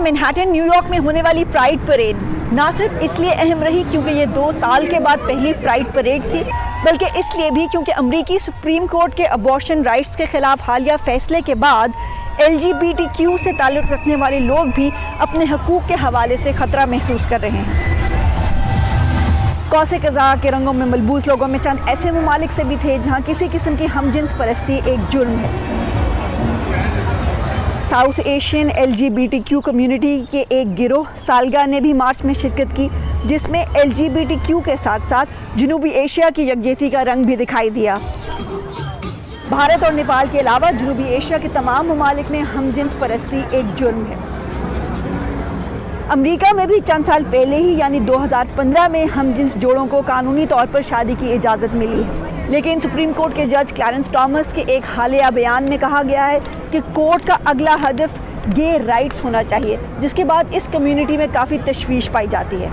Manhattan New York में होने वाली प्राइड परेड ना सिर्फ इसलिए अहम रही क्योंकि ये 2 साल के बाद पहली प्राइड परेड थी, बल्कि इसलिए भी क्योंकि अमेरिकी सुप्रीम कोर्ट के अबॉर्शन राइट्स के खिलाफ हालिया फैसले के बाद LGBTQ से ताल्लुक़ रखने वाले लोग भी अपने हकूक़ के हवाले से ख़तरा महसूस कर रहे हैं। कौसे कज़ा के रंगों में मलबूस लोगों में चंद ऐसे ममालिक से भी थे जहाँ किसी किस्म की हमजिन्स परस्ती एक जुर्म है। साउथ एशियन LGBTQ कम्युनिटी के एक गिरोह सालगा ने भी मार्च में शिरकत की, जिसमें LGBTQ के साथ साथ जनूबी एशिया की यकजहती का रंग भी दिखाई दिया। भारत और नेपाल के अलावा जनूबी एशिया के तमाम ममालिक में हमजिन्स परस्ती एक जुर्म है। अमेरिका में भी चंद साल पहले ही यानी 2015 में हमजिन्स जोड़ों को कानूनी तौर पर शादी की इजाज़त मिली है, लेकिन सुप्रीम कोर्ट के जज क्लैरेंस थॉमस के एक हालिया बयान में कहा गया है कि कोर्ट का अगला हदफ गे राइट्स होना चाहिए, जिसके बाद इस कम्युनिटी में काफ़ी तशवीश पाई जाती है।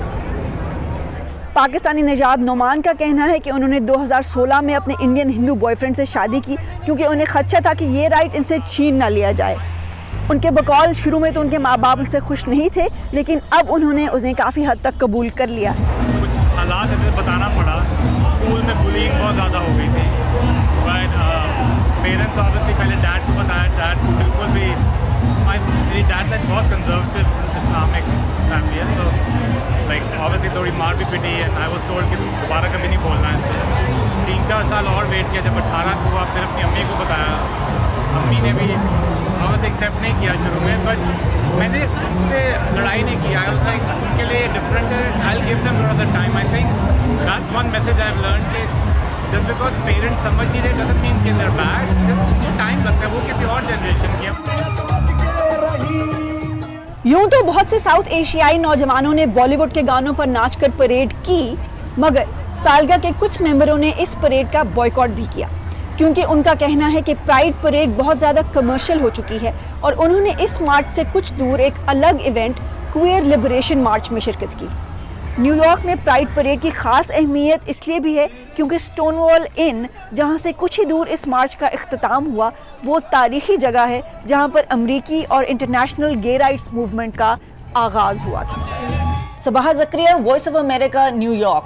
पाकिस्तानी नजाद नोमान का कहना है कि उन्होंने 2016 में अपने इंडियन हिंदू बॉयफ्रेंड से शादी की क्योंकि उन्हें खदशा था कि ये राइट इनसे छीन ना लिया जाए। उनके बकौल शुरू में तो उनके माँ बाप उनसे खुश नहीं थे, लेकिन अब उन्होंने उन्हें काफ़ी हद तक कबूल कर लिया है। कुछ हालात ऐसे बताना पड़ा, स्कूल में बुलिंग बहुत ज़्यादा हो गई थी, बट पेरेंट्स ऑब्वियसली पहले डैड को बताया, डैड को बिल्कुल भी मेरी डैड साइड बहुत कंजर्वेटिव इस्लामिक फैमिली है, तो लाइक ऑब्वियसली थोड़ी मार भी पिटी है। आई वाज टोल्ड कि दोबारा कभी नहीं बोलना है। 3-4 साल और वेट किया, जब 18 को हुआ फिर अपनी अम्मी को बताया। अम्मी ने भी बहुत एक्सेप्ट नहीं किया शुरू में, बट मैंने उनसे लड़ाई नहीं की। आई वाज लाइक उनके लिए डिफरेंट है, I will give them another time. I think that's one message I have learn कि जस्ट बिकॉज पेरेंट्स समझ नहीं रहे डजंट मीन कि दे आर बैड, जस्ट उनको टाइम लगता है, वो किसी और जनरेशन की है। यूं तो बहुत से साउथ एशियाई नौजवानों ने बॉलीवुड के गानों पर नाचकर परेड की, मगर सालगा के कुछ मेंबरों ने इस परेड का बॉयकॉट भी किया क्योंकि उनका कहना है कि प्राइड परेड बहुत ज़्यादा कमर्शियल हो चुकी है, और उन्होंने इस मार्च से कुछ दूर एक अलग इवेंट क्वेयर लिबरेशन मार्च में शिरकत की। न्यूयॉर्क में प्राइड परेड की ख़ास अहमियत इसलिए भी है क्योंकि स्टोनवॉल इन, जहां से कुछ ही दूर इस मार्च का इख्तिताम हुआ, वो तारीखी जगह है जहां पर अमरीकी और इंटरनेशनल गे राइट्स मूवमेंट का आगाज़ हुआ था। Sabaha Zakaria, voice of America, New York.